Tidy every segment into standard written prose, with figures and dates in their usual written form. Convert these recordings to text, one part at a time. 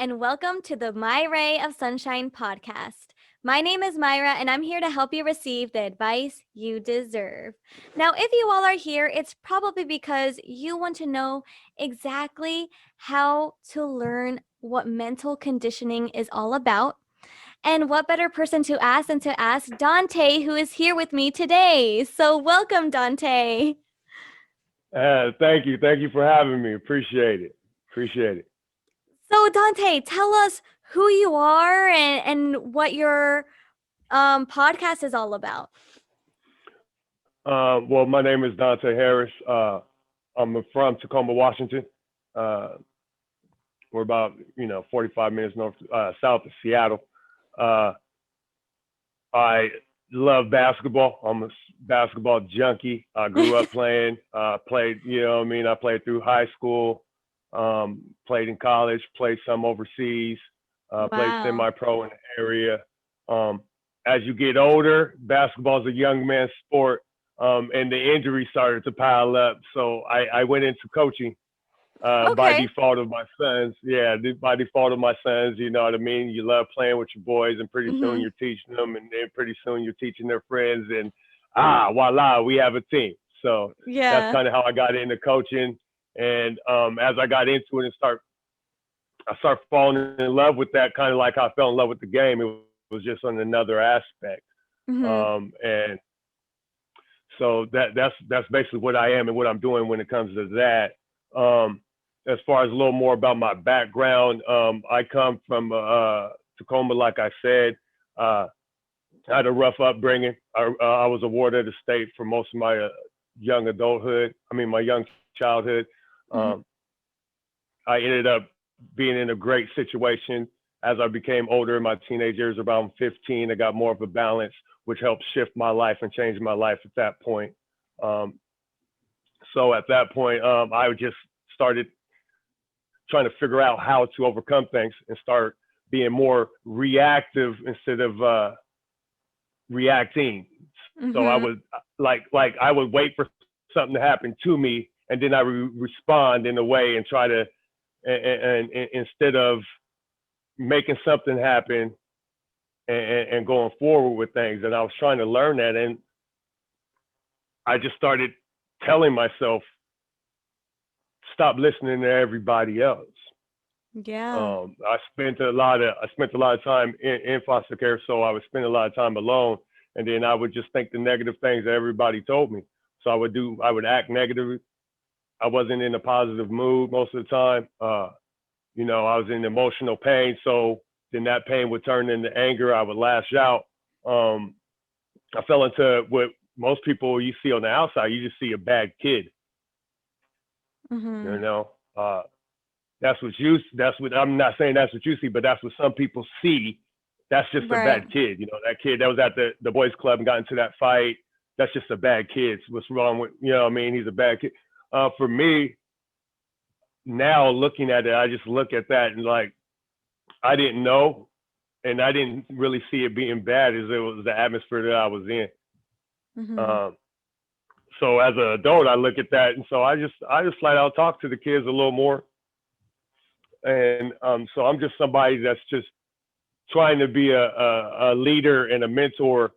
and welcome to the My Ray of Sunshine podcast. My name is Mayra, and I'm here to help you receive the advice you deserve. Now, if you all are here, it's probably because you want to know exactly how to learn what mental conditioning is all about. And what better person to ask than to ask Dontay, who is here with me today. So, welcome, Dontay. Thank you. Thank you for having me. Appreciate it. Appreciate it. So, Dontay, tell us who you are and what your podcast is all about. Well, my name is Dontay Harris. I'm from Tacoma, Washington. Uh, we're about 45 minutes south of Seattle. Uh, I love basketball. I'm a basketball junkie. I grew up playing. Played. I played through high school. Played in college. Played some overseas. Played Wow. semi-pro in the area. Um, as you get older, basketball is a young man's sport, and the injuries started to pile up. So I went into coaching by Okay. default of my sons. Yeah, by default of my sons. You know what I mean? You love playing with your boys, and pretty soon Mm-hmm. you're teaching them, and then pretty soon you're teaching their friends, and voila, we have a team. So that's Yeah. kind of how I got into coaching. And as I got into it and I started falling in love with that, kind of like how I fell in love with the game. It was just on another aspect. Mm-hmm. And so that's basically what I am and what I'm doing when it comes to that. As far as a little more about my background, I come from Tacoma, like I said. Uh, I had a rough upbringing. I was a ward of the state for most of my young adulthood. I mean, my young childhood. Mm-hmm. Um, I ended up being in a great situation as I became older in my teenage years. Around 15, I got more of a balance, which helped shift my life and change my life at that point. Um, so at that point, I just started trying to figure out how to overcome things and start being more reactive instead of reacting. So I Mm-hmm. would like I would wait for something to happen to me, and then I would respond in a way and try to and instead of making something happen and going forward with things. And I was trying to learn that, and I just started telling myself, stop listening to everybody else. Yeah. I spent a lot of time in foster care, so I would spend a lot of time alone, and then I would just think the negative things that everybody told me. So I would act negative. I wasn't in a positive mood most of the time. I was in emotional pain, so then that pain would turn into anger. I would lash out. Um, I fell into what most people you see on the outside. You just see a bad kid. You Mm-hmm. know, That's what I'm not saying. That's what you see, but that's what some people see. That's just a Right. bad kid. That kid that was at the boys club and got into that fight. That's just a bad kid. What's wrong with I mean? He's a bad kid. For me, now looking at it, I just look at that and like I didn't know, and I didn't really see it being bad as it was the atmosphere that I was in. Mm-hmm. Um, so as an adult, I look at that, and so I just flat out talk to the kids a little more, and so I'm just somebody that's just trying to be a leader and a mentor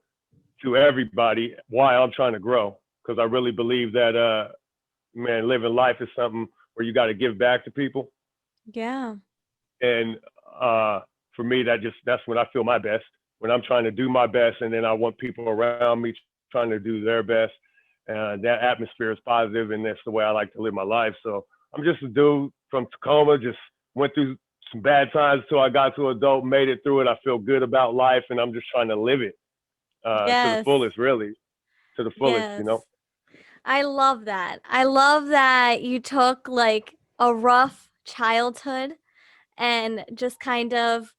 to everybody while I'm trying to grow, because I really believe that man, living life is something where you got to give back to people, Yeah. and uh, for me, that's when I feel my best, when I'm trying to do my best, and then I want people around me trying to do their best. That atmosphere is positive, and that's the way I like to live my life. So I'm just a dude from Tacoma, just went through some bad times until I got to adult, made it through it. I feel good about life, and I'm just trying to live it to the Yes. fullest, really, to the fullest. Yes. I love that. I love that you took like a rough childhood and just kind of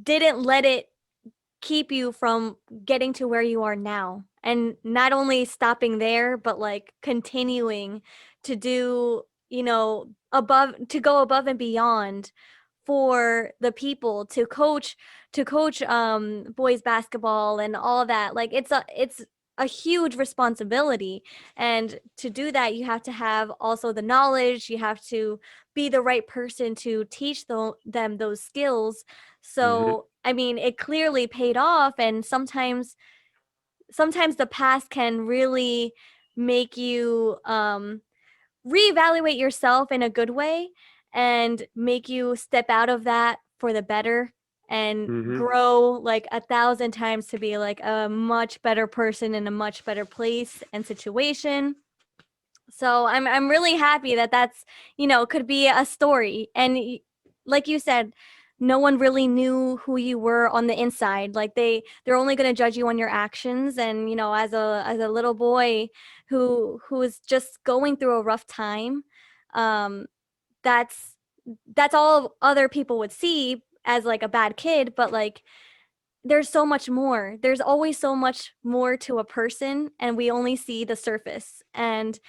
didn't let it keep you from getting to where you are now. And not only stopping there, but like continuing to do, to go above and beyond for the people to coach boys basketball and all that. Like it's a huge responsibility. And to do that, you have to have also the knowledge, you have to be the right person to teach them those skills. Hmm. So, I mean, it clearly paid off. And sometimes the past can really make you reevaluate yourself in a good way and make you step out of that for the better and Hmm. grow like 1,000 times to be like a much better person in a much better place and situation. So I'm really happy that that's, could be a story. And like you said, no one really knew who you were on the inside. Like they're only going to judge you on your actions. And as a little boy who is just going through a rough time, um that's that's all other people would see as like a bad kid. But like there's so much more. There's always so much more to a person, and we only see the surface. And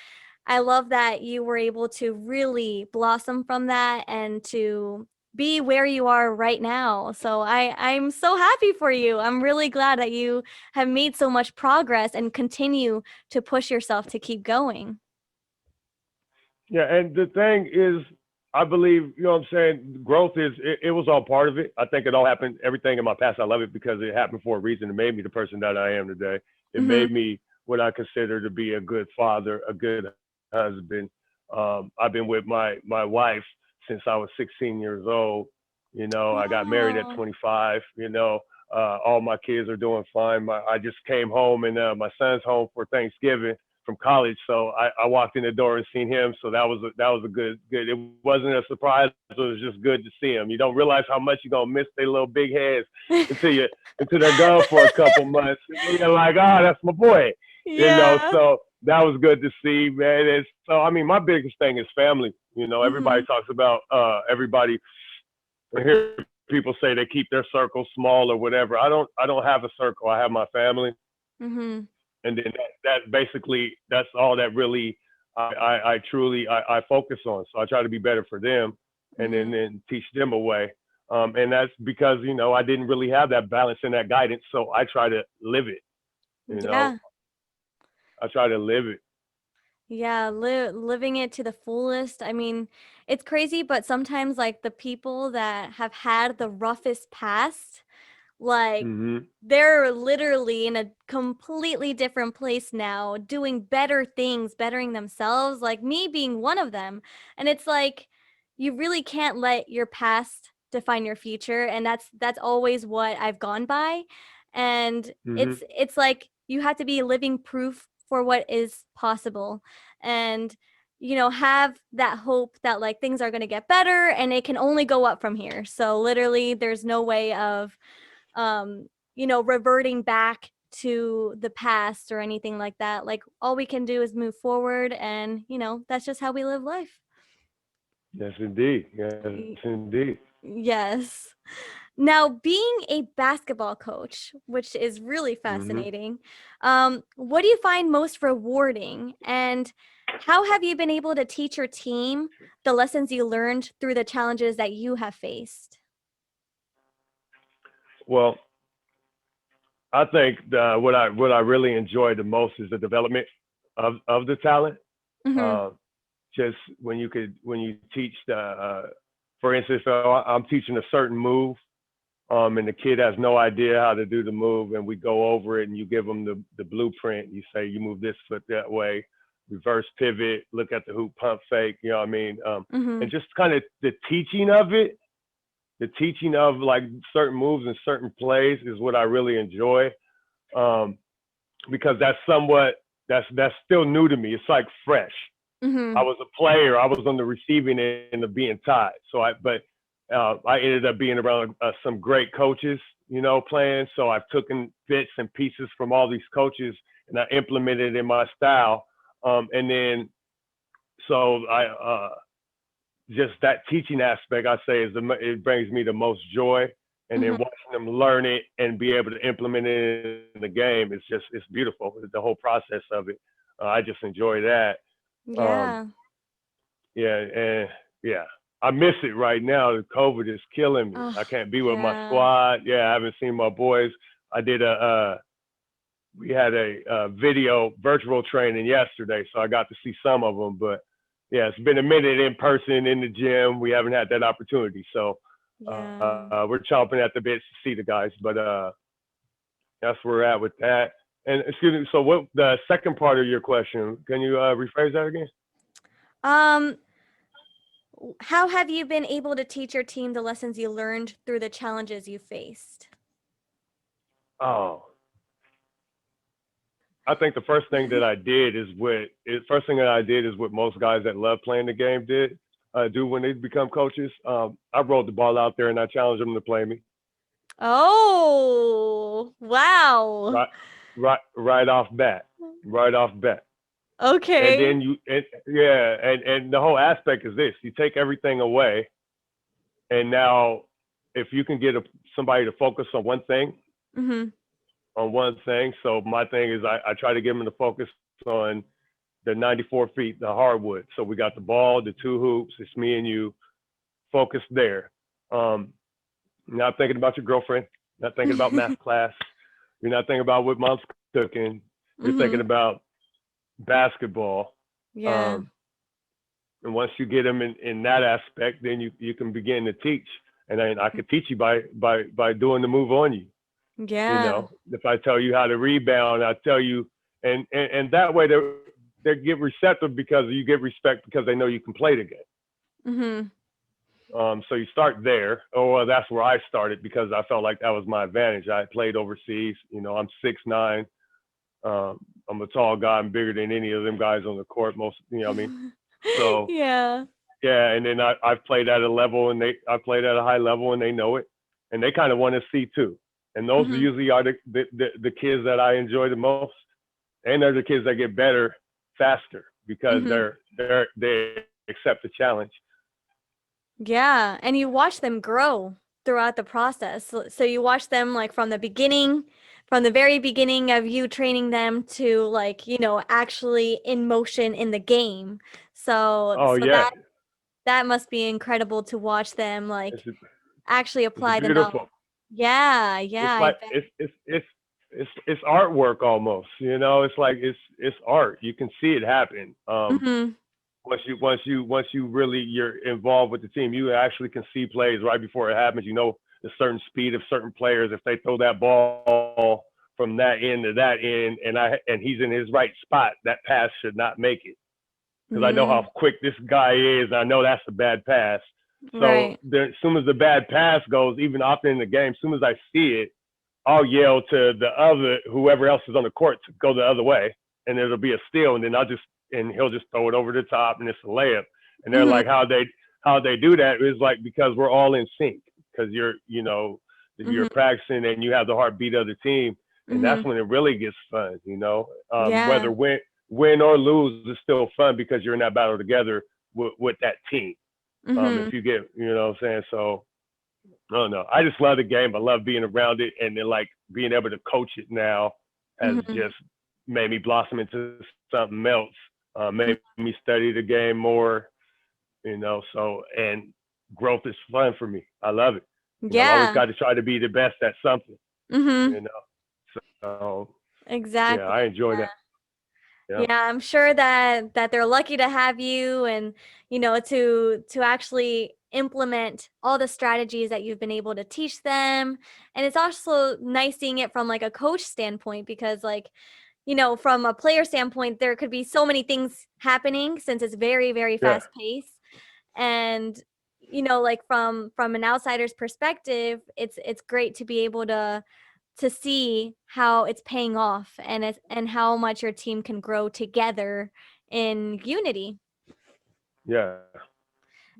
I love that you were able to really blossom from that and to be where you are right now. So I'm so happy for you. I'm really glad that you have made so much progress and continue to push yourself to keep going. Yeah, and the thing is, I believe, you know what I'm saying, growth it was all part of it. I think it all happened, everything in my past, I love it because it happened for a reason. It made me the person that I am today. It made Mhm. me what I consider to be a good father, a good husband. I've been with my wife since I was 16 years old. You know, I got married at Wow. 25. You know, all my kids are doing fine. I just came home, and my son's home for Thanksgiving from college. So I walked in the door and seen him. So that was a good. It wasn't a surprise. It was just good to see him. You don't realize how much you're gonna miss their little big heads until you until they're gone for a couple months. And then you're like, oh, that's my boy. You know. Yeah. So that was good to see, man. And so I mean, my biggest thing is family. You know, everybody Mhm. talks about everybody. I hear people say they keep their circle small or whatever. I don't have a circle. I have my family, Mhm. and then that basically that's all that really I truly I focus on. So I try to be better for them, and then Mhm. teach them a way. And that's because I didn't really have that balance and that guidance, so I try to live it. You know, Yeah. I try to live it. Yeah, living it to the fullest. I mean, it's crazy, but sometimes like the people that have had the roughest past, like, Mhm. they're literally in a completely different place now, doing better things, bettering themselves, like me being one of them. And it's like you really can't let your past define your future, and that's always what I've gone by. And Mhm. it's like you have to be living proof for what is possible, and have that hope that like things are going to get better and it can only go up from here. So literally there's no way of reverting back to the past or anything like that. Like all we can do is move forward, and that's just how we live life. Yes, indeed. Yes, Y- indeed. yes. Now, being a basketball coach, which is really Mhm. fascinating, what do you find most rewarding? And how have you been able to teach your team the lessons you learned through the challenges that you have faced? Well, I think what I really enjoy the most is the development of the talent. Mm-hmm. Uh, just when you teach for instance, I'm teaching a certain move, and the kid has no idea how to do the move, and we go over it, and you give them the blueprint. You say you move this foot that way, reverse pivot, look at the hoop, pump fake. You know what I mean? Mm-hmm. And just kind of the teaching of it, the teaching of like certain moves and certain plays is what I really enjoy, um, because that's still new to me. It's like fresh. I Mm-hmm. was a player. I was on the receiving end of being taught. But I ended up being around some great coaches, playing. So I've taken bits and pieces from all these coaches and I implemented it in my style. And then so I just that teaching aspect I say it brings me the most joy. And then Mm-hmm. watching them learn it and be able to implement it in the game, it's beautiful. The whole process of it, I just enjoy that. Um, Yeah. Yeah, and yeah, I miss it right now. The COVID is killing me. Oh, I can't be with my yeah. squad. Yeah, I haven't seen my boys. I did a we had a video virtual training yesterday, so I got to see some of them. But yeah, it's been a minute in person in the gym. We haven't had that opportunity, so Yeah. we're chomping at the bits to see the guys. But that's where we're at with that. And excuse me, so what the second part of your question? Can you rephrase that again? Um, how have you been able to teach your team the lessons you learned through the challenges you faced? Oh, I think the first thing that I did is first thing that I did is what most guys that love playing the game do when they become coaches. I rolled the ball out there and I challenged them to play me. Oh, wow. Right, right off bat, right off bat. And Okay. then yeah, and the whole aspect is this: you take everything away, and now if you can get somebody to focus Mhm. on one thing. So my thing is I try to get them to focus on the 94 feet, the hardwood. So we got the ball, the two hoops. It's me and you. Focus there. Not thinking about your girlfriend. Not thinking about math class. You're not thinking about what mom's cooking. You're thinking Mhm. about basketball. Yeah. Um, and once you get them in that aspect, then you can begin to teach. And then I could teach you by doing the move on you. You Yeah. know, if I tell you how to rebound, I tell you, and that way they get receptive because you get respect because they know you can play the game. Mhm. So you start there. Oh, well, that's where I started because I felt like that was my advantage. I played overseas. You know, I'm 6'9". I'm a tall guy. I'm bigger than any of them guys on the court. Most, you know, what I mean. So Yeah. yeah, and then I've played at a level, and I played at a high level, and they know it, and they kind of want to see too. And those Mhm. usually are the kids that I enjoy the most, and they're the kids that get better faster because Mhm. they accept the challenge. Yeah, and you watch them grow throughout the process. So you watch them like from the beginning, from the very beginning of you training them to like, actually in motion in the game. So Oh so yeah, that must be incredible to watch them it's like actually it's apply the knowledge. beautiful. Yeah, yeah, It's I like bet. it's artwork almost. You know, it's like it's art. You can see it happen. Mhm. Once you really you're involved with the team, you actually can see plays right before it happens. You know the certain speed of certain players. If they throw that ball from that end to that end, and he's in his right spot, that pass should not make it because I know how Mm, quick this guy is. I know that's a bad pass. So right. as soon as the bad pass goes, even often in the game, as soon as I see it, I'll yell to the other whoever else is on the court to go the other way, and it'll be a steal, and then and he'll just throw it over the top, and it's a layup. And they're Mhm. like, how they do that is like because we're all in sync, because you're Mhm. practicing and you have the heartbeat of the team, and that's Mhm. when it really gets fun. Yeah. Whether win or lose, it's still fun because you're in that battle together with that team. If Mhm. you get, what I'm saying, so I don't know. I just love the game. I love being around it, and then like being able to coach it now has Mhm. just made me blossom into something else. Made Mhm. me study the game more. So and growth is fun for me. I love it. I've always Yeah. got to try to be the best at something. Mhm. You know, so yeah, Exactly. I enjoy that. Yeah, Yeah, I'm sure that they're lucky to have you and to actually implement all the strategies that you've been able to teach them. And it's also nice seeing it from like a coach standpoint because like, from a player standpoint, there could be so many things happening since it's very, very yeah, fast paced. And like from an outsider's perspective, it's great to be able to see how it's paying off and how much your team can grow together in unity. yeah,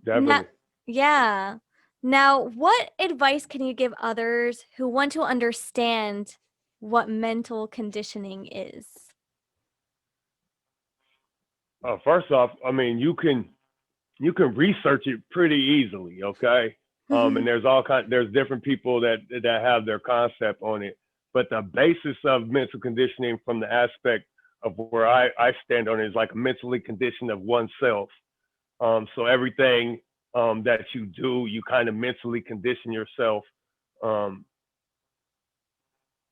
definitely. Now, yeah. Now, what advice can you give others who want to understand what mental conditioning is? First off, I mean, you can research it pretty easily, okay? And there's different people that have their concept on it, but the basis of mental conditioning from the aspect of where I stand on it is like a mentally condition of oneself. So everything that you do, you kind of mentally condition yourself um,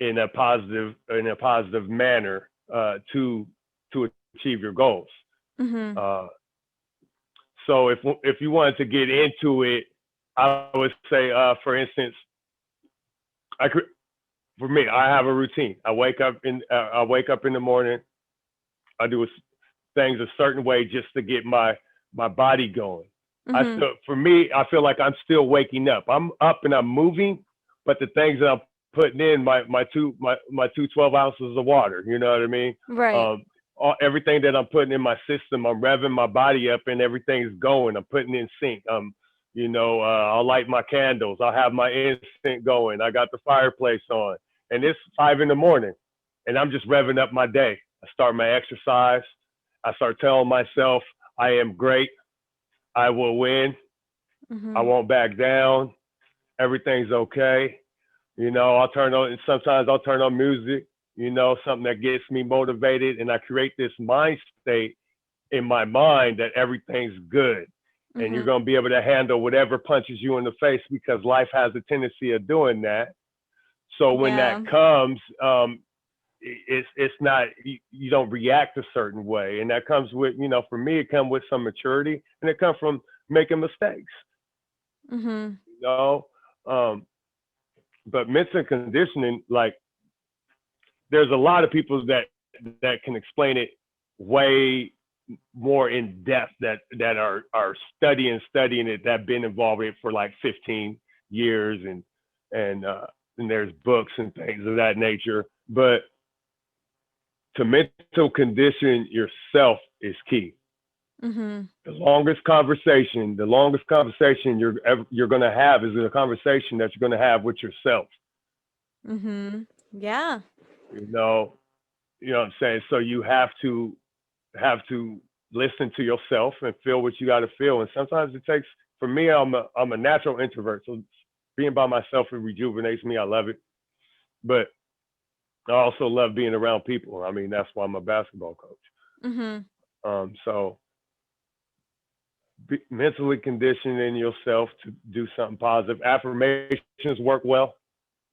in a positive manner to achieve your goals. Mhm. Uh, so if you wanted to get into it, I would say, for instance, I could, for me, I have a routine. I wake up in the morning. I do things a certain way just to get my body going. Mhm. For me, I feel like I'm still waking up. I'm up and I'm moving, but the things that I'm putting in my 12 ounces of water. You know what I mean? Right. Um, everything that I'm putting in my system, I'm revving my body up and everything's going. I'm putting in sync. I'll light my candles. I'll have my incense going. I got the fireplace on, and it's 5 in the morning, and I'm just revving up my day. I start my exercise. I start telling myself I am great. I will win. I Mhm. won't back down. Everything's okay. And sometimes I'll turn on music, something that gets me motivated. And I create this mind state in my mind that everything's good. And you're Mhm. going to be able to handle whatever punches you in the face because life has a tendency of doing that. So when Yeah. that comes, it's not you don't react a certain way, and that comes with for me it comes with some maturity, and it comes from making mistakes. Mhm. You know, um, but mental conditioning, like there's a lot of people that can explain it way more in depth that are studying it that have been involved in it for like 15 years and there's books and things of that nature. But to mental condition yourself is key. Mhm. The longest conversation you're going to have is a conversation that you're going to have with yourself. Mhm. Yeah. You know, what I'm saying. So you have to listen to yourself and feel what you got to feel. And sometimes it takes. For me, I'm a natural introvert, so being by myself it rejuvenates me. I love it, but I also love being around people. I mean, that's why I'm a basketball coach. Mhm. So mentally conditioning yourself to do something positive. Affirmations work well.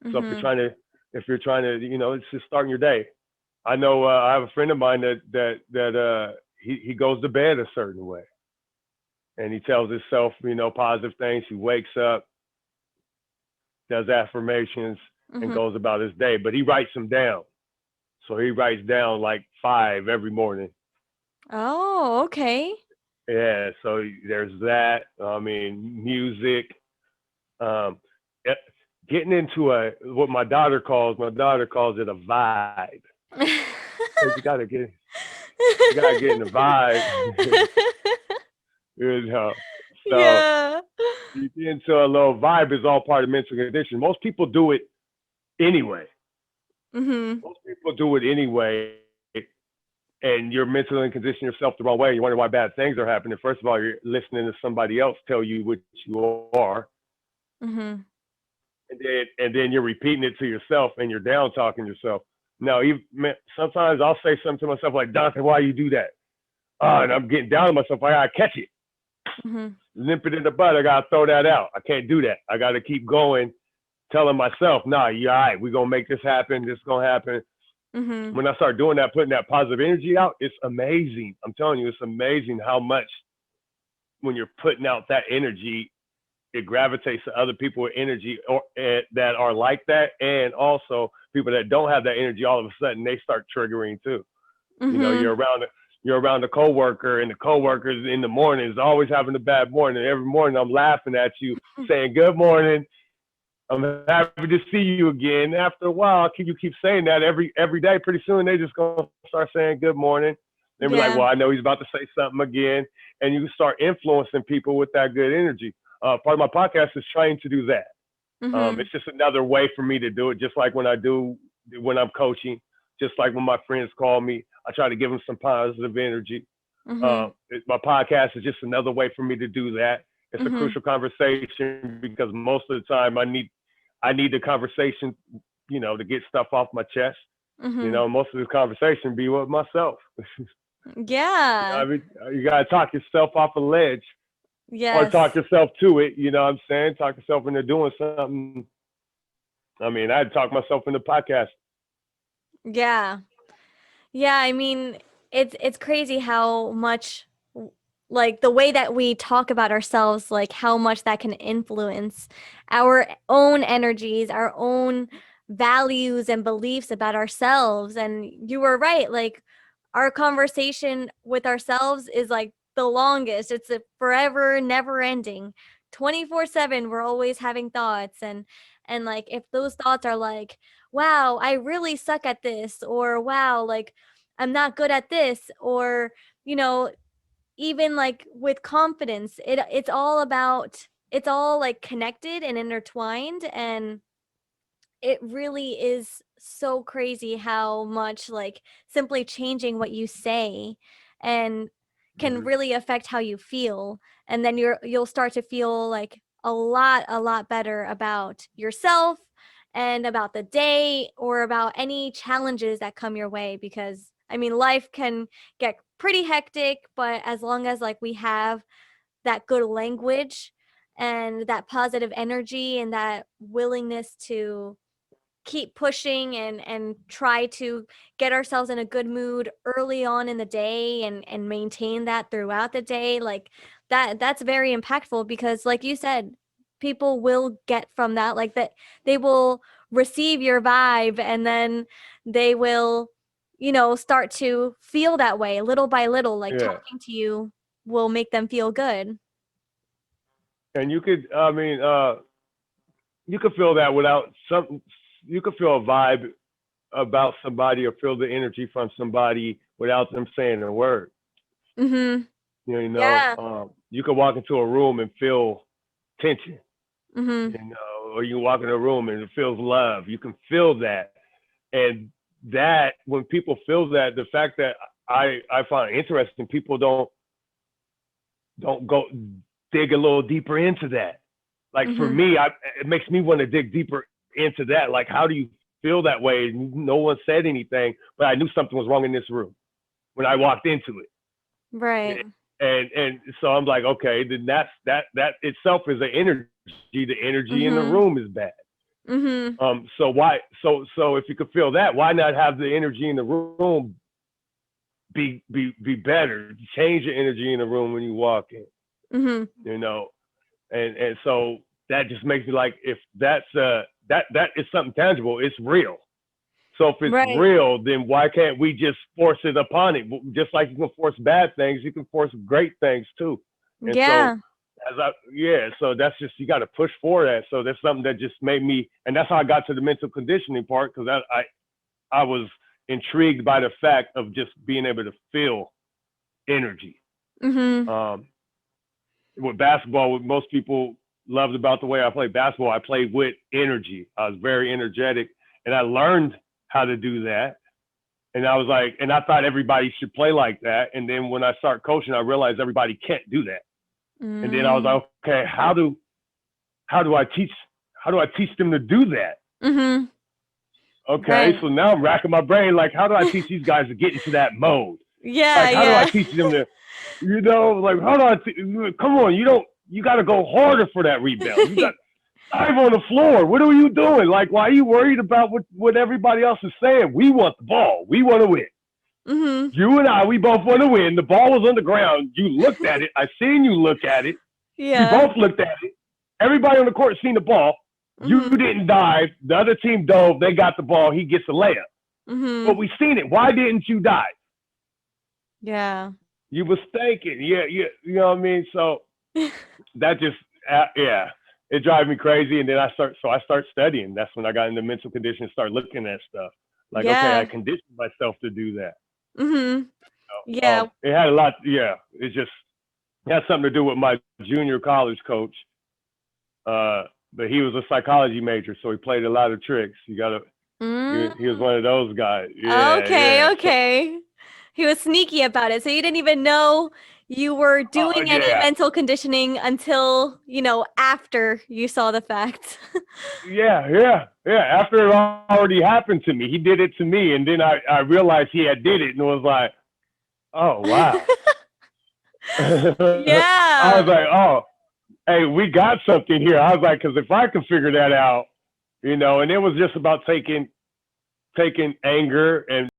So Mhm. if you're trying to, it's just starting your day. I know I have a friend of mine that he goes to bed a certain way, and he tells himself, positive things. He wakes up, does affirmations, and Mhm. goes about his day. But he writes them down. So he writes down like 5 every morning. Oh, okay. Yeah. So there's that. I mean, music. Um, eh, Getting into what my daughter calls it a vibe. Because you gotta get in the vibe. you know. So Yeah. you get into a little vibe is all part of mental condition. Most people do it anyway. Mhm. Most people do it anyway, and you're mentally conditioning yourself the wrong way. You wonder why bad things are happening. First of all, you're listening to somebody else tell you what you are, Mhm. and then you're repeating it to yourself, and you're down talking yourself. Now, sometimes I'll say something to myself like, "Dontay, why you do that?" And I'm getting down on myself. I gotta catch it, Mhm. nip it in the bud. I gotta throw that out. I can't do that. I gotta keep going, telling myself, "Nah, you're all right. We're gonna make this happen. This is gonna happen." Mhm. When I start doing that, putting that positive energy out, it's amazing. I'm telling you, it's amazing how much when you're putting out that energy, it gravitates to other people with energy that are like that, and also people that don't have that energy. All of a sudden, they start triggering too. You know, Mhm. you're around a coworker, and the coworkers in the morning is always having a bad morning. Every morning, I'm laughing at you, saying good morning. I'm happy to see you again. After a while, you keep saying that every day. Pretty soon, they just gonna start saying good morning. They be like, Yeah. "Well, I know he's about to say something again," and you start influencing people with that good energy. Part of my podcast is trying to do that. Mhm. It's just another way for me to do it. Just like when I'm coaching, just like when my friends call me, I try to give them some positive energy. Mhm. My podcast is just another way for me to do that. It's a Mhm. crucial conversation because most of the time I need the conversation, to get stuff off my chest. Mhm. Most of the conversation be with myself. I Yeah. mean, you gotta talk yourself off a ledge or talk Yes. yourself to it. You know what I'm saying? Talk yourself into doing something I mean, I'd talk myself into podcast. Yeah. Yeah, I mean, it's crazy how much like the way that we talk about ourselves, like how much that can influence our own energies, our own values and beliefs about ourselves. And you were right, like our conversation with ourselves is like the longest. It's a forever never ending. 24/7 we're always having thoughts, and like if those thoughts are like, wow, I really suck at this, or wow, like I'm not good at this, or you know, even like with confidence, it's all about, it's all like connected and intertwined, and it really is so crazy how much like simply changing what you say and can Hmm. really affect how you feel, and then you'll start to feel like a lot better about yourself and about the day or about any challenges that come your way, because I mean life can get pretty hectic, but as long as like we have that good language and that positive energy and that willingness to keep pushing and try to get ourselves in a good mood early on in the day and maintain that throughout the day, like that's very impactful, because like you said, people will get from that, like that they will receive your vibe, and then they will, you know, start to feel that way little by little, like Yeah, talking to you will make them feel good. and you could, I mean, you could feel that without some. You could feel a vibe about somebody or feel the energy from somebody without them saying a word. Mhm. Yeah. You could walk into a room and feel tension, Mhm. or you walk in a room and it feels love. You can feel that, and that when people feel that, the fact that I find interesting, people don't go dig a little deeper into that. Like for Mhm. me, it makes me want to dig deeper into that. Like, how do you feel that way? No one said anything, but I knew something was wrong in this room when I walked into Right. it. And so I'm like, okay, then that itself is an energy. The energy in the room Mhm. is bad. Mhm. So why? So if you could feel that, why not have the energy in the room be better? Change the energy in the room when you walk in. Mhm. You know, and so that just makes me like, if that is something tangible, it's real. So if it's Right. real, then why can't we just force it upon it? Just like you can force bad things, you can force great things too. And so Yeah. so that's just, you got to push for that. So that's something that just made me, and that's how I got to the mental conditioning part, because I was intrigued by the fact of just being able to feel energy. Mhm. Um, with basketball, what most people loved about the way I played basketball, I played with energy. I was very energetic, and I learned how to do that. And I was like, and I thought everybody should play like that. And then when I start coaching, I realized everybody can't do that. And then I was Mm. like, okay, how do I teach how do I teach them to do that? Mhm. Okay, Right. so now I'm racking my brain, like, how do I teach these guys to get into that mode? Yeah, Like, how do I yeah. teach them to, like, how do come on, you got to go harder for that rebound. You got Right. dive on the floor. What are you doing? Like, why are you worried about what everybody else is saying? We want the ball. We want to win. Mhm. You and I, we both want to win. The ball was on the ground. You looked at it. I seen you look at it. We Yeah. both looked at it. Everybody on the court seen the ball. You Mhm. didn't dive. The other team dove. They got the ball. He gets a layup. But Mhm. we seen it. Why didn't you dive? Yeah. You was thinking. Yeah, yeah. You know what I mean? So that just, yeah, it drives me crazy. And then I start studying. That's when I got into mental conditioning and start looking at stuff. Like, okay, I Yeah. conditioned myself to do that. Mhm. Yeah. It had a lot. Yeah, it had something to do with my junior college coach. Uh, but he was a psychology major, so he played a lot of tricks. He was Mm. one of those guys. Yeah, Okay, yeah. So, okay. He was sneaky about it. So you didn't even know you were oh doing any yeah, mental conditioning until, you know, after you saw the facts. yeah. After it already happened to me, he did it to me, and then I realized he had did it, and was like, oh wow. I was Yeah. like, oh, hey, we got something here. I was like, because if I can figure that out, And it was just about taking anger and